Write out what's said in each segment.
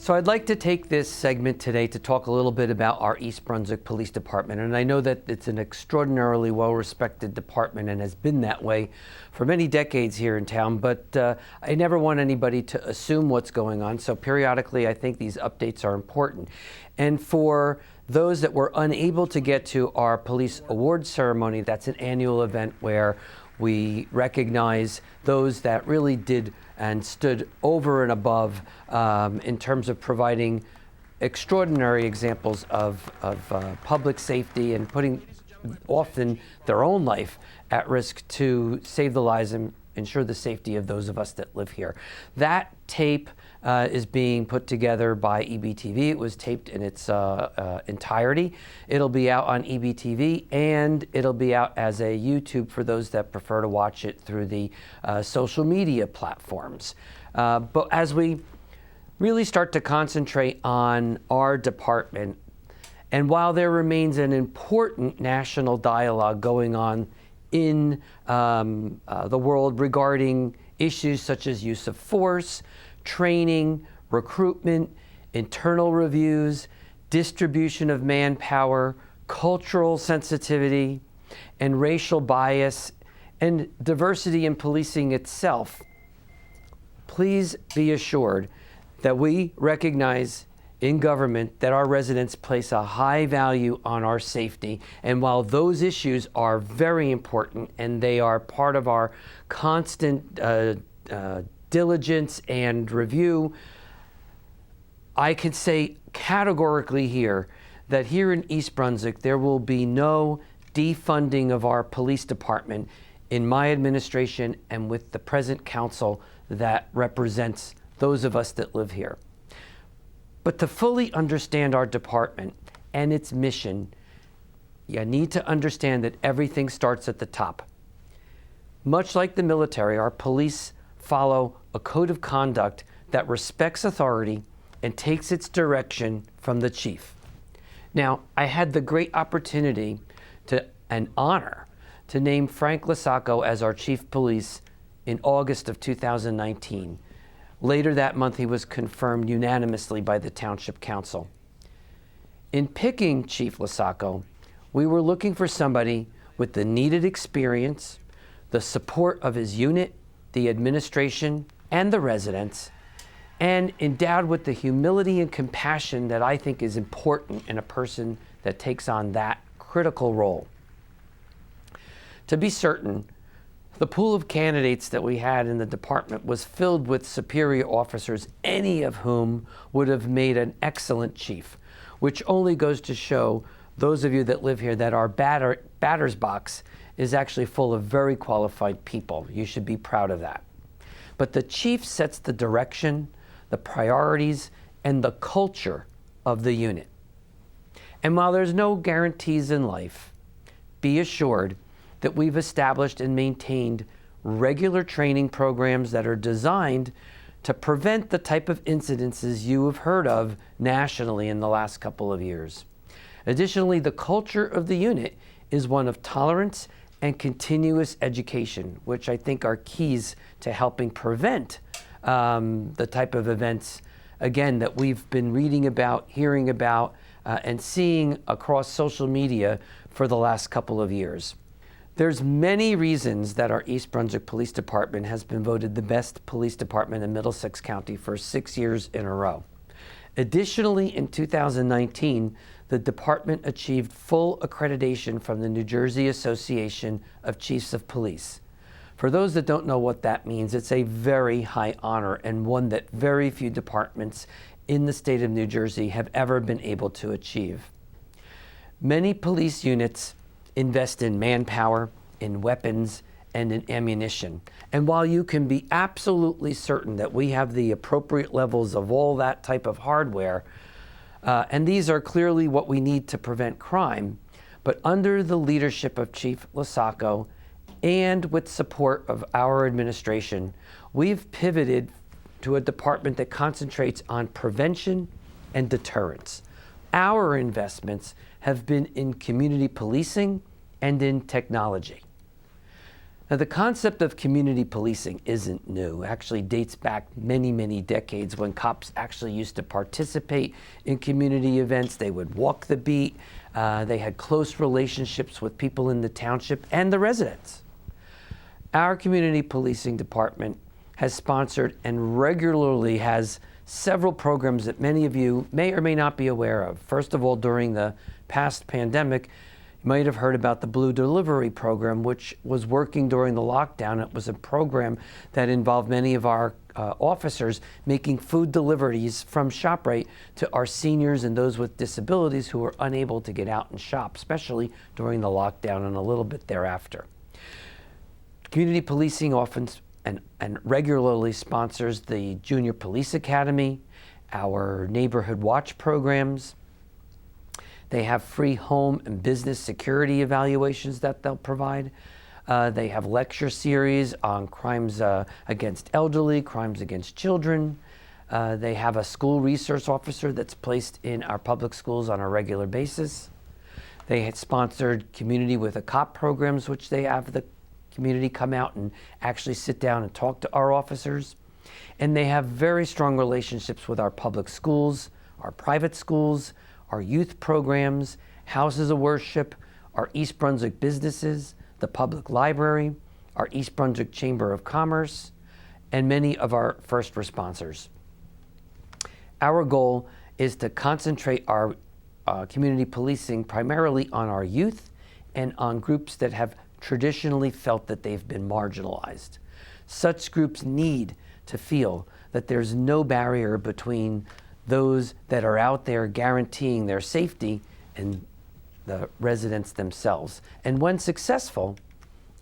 So I'd like to take this segment today to talk a little bit about our East Brunswick Police Department. And I know that it's an extraordinarily well-respected department and has been that way for many decades here in town. But I never want anybody to assume what's going on. So periodically, I think these updates are important. And for those that were unable to get to our police awards ceremony, that's an annual event where we recognize those that really did and stood over and above in terms of providing extraordinary examples of public safety and putting often their own life at risk to save the lives and ensure the safety of those of us that live here. That tape is being put together by EBPD. It was taped in its entirety. It'll be out on EBPD and it'll be out as a YouTube for those that prefer to watch it through the social media platforms. But as we really start to concentrate on our department, and while there remains an important national dialogue going on in the world regarding issues such as use of force, training, recruitment, internal reviews, distribution of manpower, cultural sensitivity, and racial bias, and diversity in policing itself, please be assured that we recognize in government that our residents place a high value on our safety. And while those issues are very important and they are part of our constant diligence and review, I can say categorically here that here in East Brunswick, there will be no defunding of our police department in my administration and with the present council that represents those of us that live here. But to fully understand our department and its mission, you need to understand that everything starts at the top. Much like the military, our police follow a code of conduct that respects authority and takes its direction from the chief. Now, I had the great opportunity and honor to name Frank Lasacco as our chief police in August of 2019. Later that month, he was confirmed unanimously by the Township Council. In picking Chief Lasacco, we were looking for somebody with the needed experience, the support of his unit, the administration, and the residents, and endowed with the humility and compassion that I think is important in a person that takes on that critical role. To be certain, the pool of candidates that we had in the department was filled with superior officers, any of whom would have made an excellent chief, which only goes to show those of you that live here that our batter's box is actually full of very qualified people. You should be proud of that. But the chief sets the direction, the priorities, and the culture of the unit. And while there's no guarantees in life, be assured that we've established and maintained regular training programs that are designed to prevent the type of incidences you have heard of nationally in the last couple of years. Additionally, the culture of the unit is one of tolerance and continuous education, which I think are keys to helping prevent the type of events, again, that we've been reading about, hearing about, and seeing across social media for the last couple of years. There's many reasons that our East Brunswick Police Department has been voted the best police department in Middlesex County for 6 years in a row. Additionally, in 2019, the department achieved full accreditation from the New Jersey Association of Chiefs of Police. For those that don't know what that means, it's a very high honor and one that very few departments in the state of New Jersey have ever been able to achieve. Many police units invest in manpower, in weapons, and in ammunition. And while you can be absolutely certain that we have the appropriate levels of all that type of hardware, and these are clearly what we need to prevent crime, but under the leadership of Chief Lasacco and with support of our administration, we've pivoted to a department that concentrates on prevention and deterrence. Our investments have been in community policing and in technology. Now, the concept of community policing isn't new. It actually dates back many, many decades when cops actually used to participate in community events. They would walk the beat. They had close relationships with people in the township and the residents. Our community policing department has sponsored and regularly has several programs that many of you may or may not be aware of. First of all, during the past pandemic, you might have heard about the Blue Delivery Program, which was working during the lockdown. It was a program that involved many of our officers making food deliveries from ShopRite to our seniors and those with disabilities who were unable to get out and shop, especially during the lockdown and a little bit thereafter. Community policing often and regularly sponsors the Junior Police Academy, our Neighborhood Watch programs. They have free home and business security evaluations that they'll provide. They have lecture series on crimes against elderly, crimes against children. They have a school resource officer that's placed in our public schools on a regular basis. They had sponsored Community with a Cop programs, which they have the community come out and actually sit down and talk to our officers. And they have very strong relationships with our public schools, our private schools, our youth programs, houses of worship, our East Brunswick businesses, the public library, our East Brunswick Chamber of Commerce, and many of our first responders. Our goal is to concentrate our community policing primarily on our youth and on groups that have traditionally felt that they've been marginalized. Such groups need to feel that there's no barrier between those that are out there guaranteeing their safety and the residents themselves. And when successful,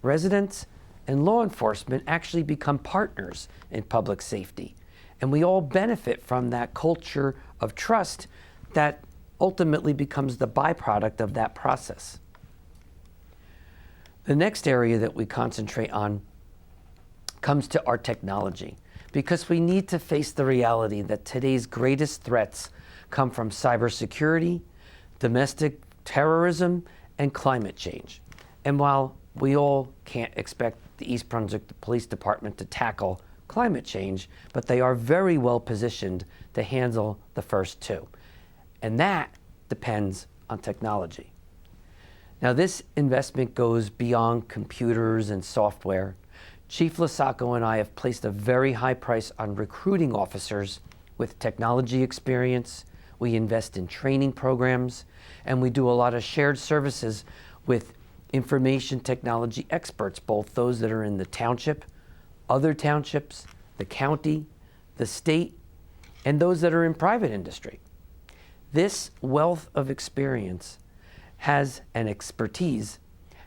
residents and law enforcement actually become partners in public safety. And we all benefit from that culture of trust that ultimately becomes the byproduct of that process. The next area that we concentrate on comes to our technology, because we need to face the reality that today's greatest threats come from cybersecurity, domestic terrorism, and climate change. And while we all can't expect the East Brunswick Police Department to tackle climate change, but they are very well positioned to handle the first two. And that depends on technology. Now, this investment goes beyond computers and software. Chief Lasacco and I have placed a very high price on recruiting officers with technology experience. We invest in training programs, and we do a lot of shared services with information technology experts, both those that are in the township, other townships, the county, the state, and those that are in private industry. This wealth of experience and expertise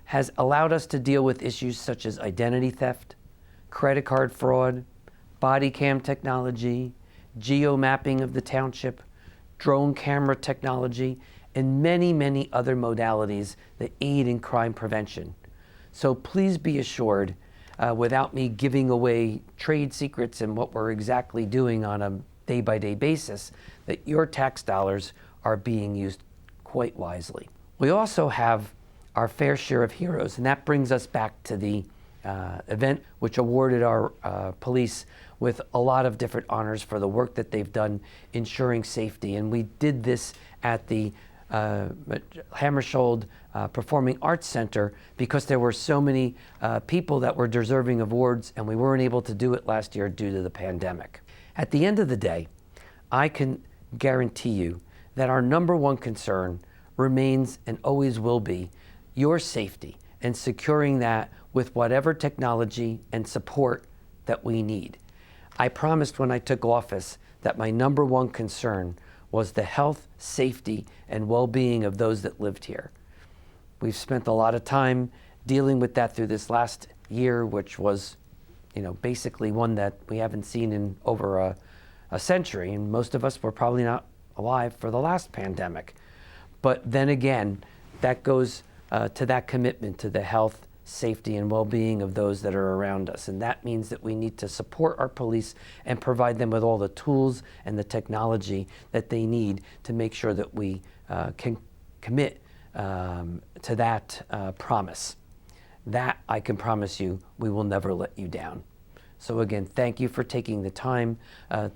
has allowed us to deal with issues such as identity theft, credit card fraud, body cam technology, geo-mapping of the township, drone camera technology, and many, many other modalities that aid in crime prevention. So please be assured, without me giving away trade secrets and what we're exactly doing on a day-by-day basis, that your tax dollars are being used quite wisely. We also have our fair share of heroes, and that brings us back to the event which awarded our police with a lot of different honors for the work that they've done ensuring safety. And we did this at the Hammersholt Performing Arts Center because there were so many people that were deserving of awards, and we weren't able to do it last year due to the pandemic. At the end of the day, I can guarantee you that our number one concern remains and always will be your safety, and securing that with whatever technology and support that we need. I promised when I took office that my number one concern was the health, safety, and well-being of those that lived here. We've spent a lot of time dealing with that through this last year, which was, basically one that we haven't seen in over a century, and most of us were probably not alive for the last pandemic. But then again, that goes to that commitment to the health, safety, and well-being of those that are around us. And that means that we need to support our police and provide them with all the tools and the technology that they need to make sure that we can commit to that promise. That I can promise you, we will never let you down. So again, thank you for taking the time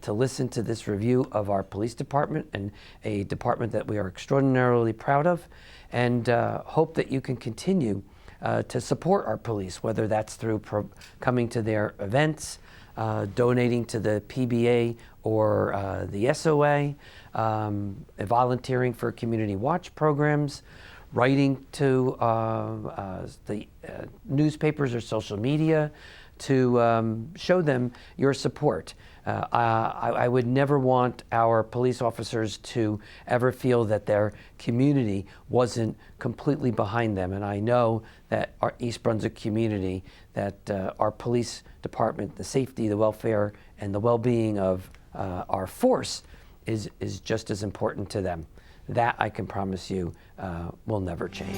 to listen to this review of our police department, and a department that we are extraordinarily proud of, and hope that you can continue to support our police, whether that's through coming to their events, donating to the PBA or the SOA, volunteering for community watch programs, writing to the newspapers or social media to show them your support. I would never want our police officers to ever feel that their community wasn't completely behind them. And I know that our East Brunswick community, that our police department, the safety, the welfare, and the well-being of our force is just as important to them. That I can promise you will never change.